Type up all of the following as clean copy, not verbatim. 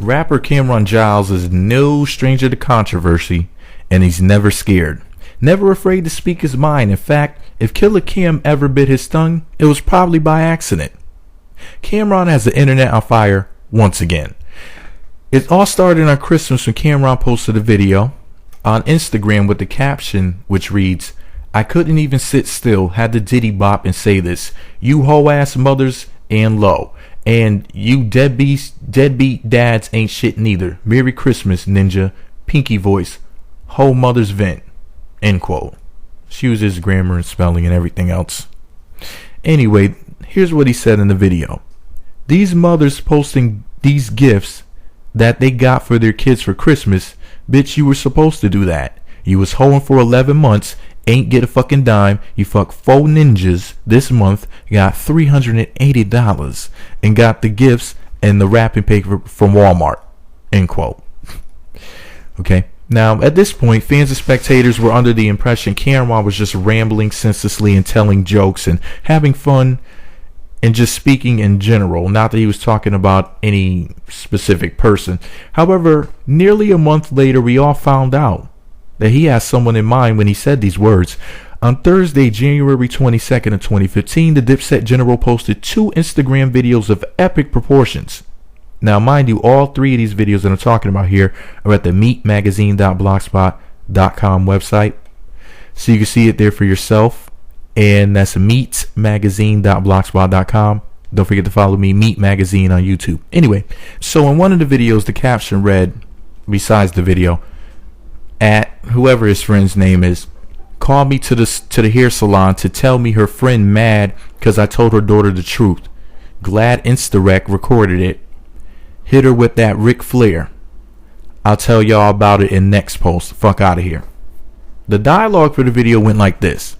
Rapper Camron Giles is no stranger to controversy, and he's never scared. Never afraid to speak his mind. In fact, if Killer Cam ever bit his tongue, it was probably by accident. Camron has the internet on fire once again. It all started on Christmas when Camron posted a video on Instagram with the caption which reads, "I couldn't even sit still, had to diddy bop and say this. You hoe ass mothers and low. And you deadbeat dads ain't shit neither. Merry Christmas, ninja. Pinky voice. Ho mother's vent." End quote. She uses grammar and spelling and everything else. Anyway, here's what he said in the video. These mothers posting these gifts that they got for their kids for Christmas, bitch, you were supposed to do that. You was hoeing for 11 months, ain't get a fucking dime. You fucked 4 ninjas this month, got $380, and got the gifts and the wrapping paper from Walmart. End quote. Okay. Now, at this point, fans and spectators were under the impression Camron was just rambling senselessly and telling jokes and having fun and just speaking in general, not that he was talking about any specific person. However, nearly a month later, we all found out that he has someone in mind when he said these words. On Thursday, January 22nd of 2015, the Dipset General posted 2 Instagram videos of epic proportions. Now, mind you, all 3 of these videos that I'm talking about here are at the meatmagazine.blogspot.com website. So you can see it there for yourself. And that's meatmagazine.blogspot.com. Don't forget to follow me, Meat Magazine, on YouTube. Anyway, so in one of the videos, the caption read, besides the video, at whoever his friend's name is, called me to the hair salon to tell me her friend mad because I told her daughter the truth. Glad Instarect recorded it. Hit her with that Ric Flair. I'll tell y'all about it in next post. Fuck out of here. The dialogue for the video went like this.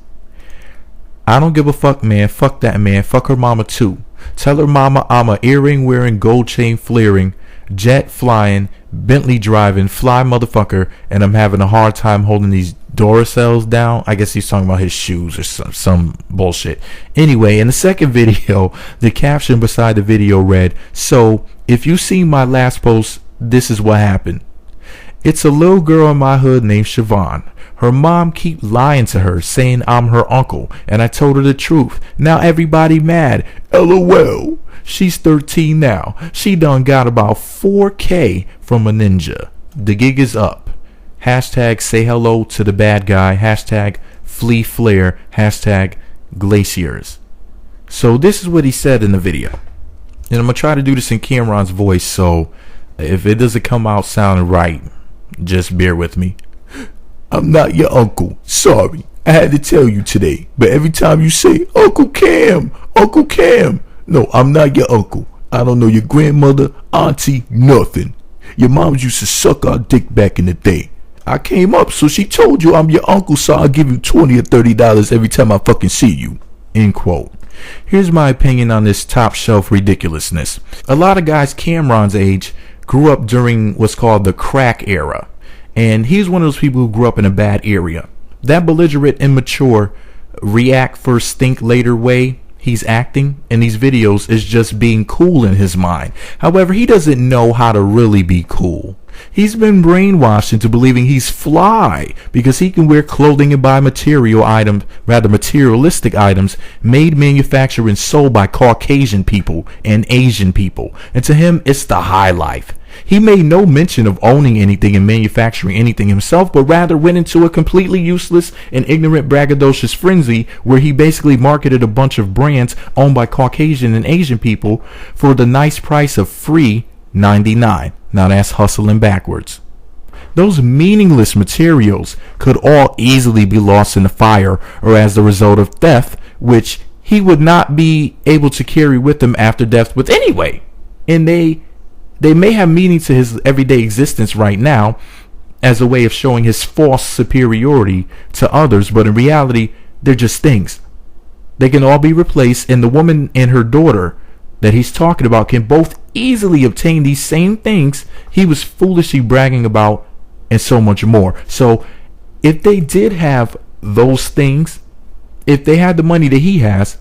I don't give a fuck, man. Fuck that man. Fuck her mama too. Tell her mama I'm a earring wearing, gold chain flaring, jet flying, Bentley driving, fly motherfucker, and I'm having a hard time holding these Duracells down. I guess he's talking about his shoes or some bullshit. Anyway, in the second video, the caption beside the video read, "So, if you see my last post, this is what happened. It's a little girl in my hood named Siobhan. Her mom keep lying to her, saying I'm her uncle, and I told her the truth. Now everybody mad. LOL. She's 13 now. She done got about 4K from a ninja. The gig is up. Hashtag say hello to the bad guy. Hashtag flee flare. Hashtag glaciers." So this is what he said in the video. And I'm going to try to do this in Camron's voice, so if it doesn't come out sounding right, just bear with me. "I'm not your uncle. Sorry. I had to tell you today. But every time you say, Uncle Cam, Uncle Cam. No, I'm not your uncle. I don't know your grandmother, auntie, nothing. Your mom used to suck our dick back in the day. I came up, so she told you I'm your uncle, so I'll give you $20 or $30 every time I fucking see you." End quote. Here's my opinion on this top shelf ridiculousness. A lot of guys Camron's age grew up during what's called the crack era. And he's one of those people who grew up in a bad area. That belligerent, immature, react first, think later way he's acting in these videos is just being cool in his mind. However, he doesn't know how to really be cool. He's been brainwashed into believing he's fly because he can wear clothing and buy materialistic items made, manufactured, and sold by Caucasian people and Asian people. And to him, it's the high life. He made no mention of owning anything and manufacturing anything himself, but rather went into a completely useless and ignorant braggadocious frenzy where he basically marketed a bunch of brands owned by Caucasian and Asian people for the nice price of free $99. Now that's hustling backwards. Those meaningless materials could all easily be lost in the fire or as the result of theft, which he would not be able to carry with him after death with anyway. And they may have meaning to his everyday existence right now as a way of showing his false superiority to others, but in reality, they're just things. They can all be replaced, and the woman and her daughter that he's talking about can both easily obtain these same things he was foolishly bragging about and so much more. So if they did have those things, if they had the money that he has,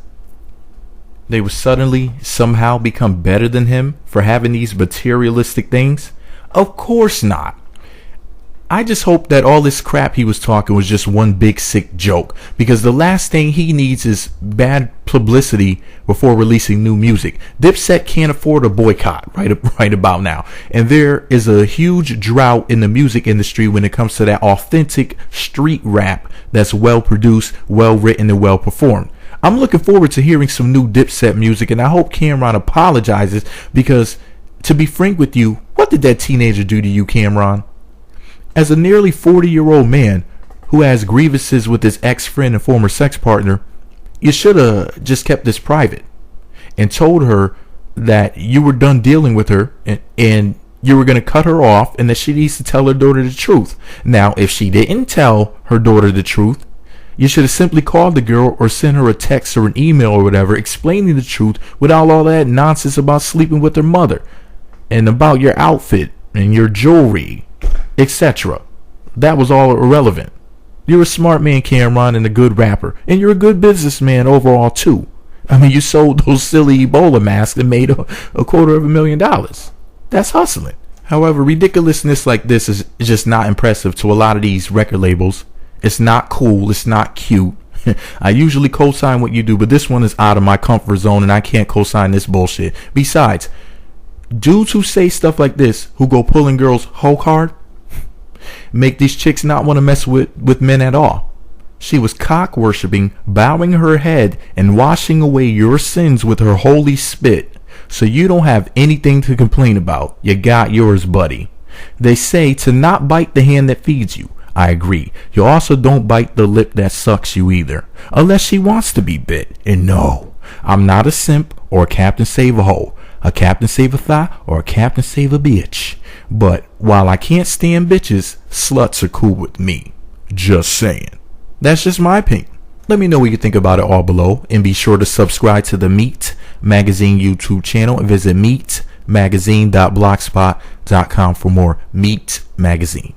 they would suddenly somehow become better than him for having these materialistic things? Of course not. I just hope that all this crap he was talking was just one big sick joke, because the last thing he needs is bad publicity before releasing new music. Dipset can't afford a boycott right about now, and there is a huge drought in the music industry when it comes to that authentic street rap that's well produced, well written, and well performed. I'm looking forward to hearing some new Dipset music, and I hope Camron apologizes, because to be frank with you, what did that teenager do to you, Camron? As a nearly 40-year-old man who has grievances with his ex-friend and former sex partner, you should have just kept this private and told her that you were done dealing with her and you were going to cut her off, and that she needs to tell her daughter the truth. Now, if she didn't tell her daughter the truth, you should have simply called the girl or sent her a text or an email or whatever explaining the truth without all that nonsense about sleeping with her mother and about your outfit and your jewelry, etc. That was all irrelevant. You're a smart man, Camron, and a good rapper, and you're a good businessman overall too. I mean, you sold those silly Ebola masks and made $250,000. That's hustling. However, ridiculousness like this is just not impressive to a lot of these record labels. It's not cool. It's not cute. I usually co-sign what you do, but this one is out of my comfort zone, and I can't co-sign this bullshit. Besides, dudes who say stuff like this, who go pulling girls hoe hard, make these chicks not want to mess with men at all. She was cock worshipping, bowing her head, and washing away your sins with her holy spit. So you don't have anything to complain about. You got yours, buddy. They say to not bite the hand that feeds you. I agree. You also don't bite the lip that sucks you either, unless she wants to be bit. And no, I'm not a simp or a Captain Save a Hoe, a Captain Save a Thigh, or a Captain Save a Bitch. But while I can't stand bitches, sluts are cool with me. Just saying. That's just my opinion. Let me know what you think about it all below, and be sure to subscribe to the Meat Magazine YouTube channel and visit meatmagazine.blogspot.com for more Meat Magazine.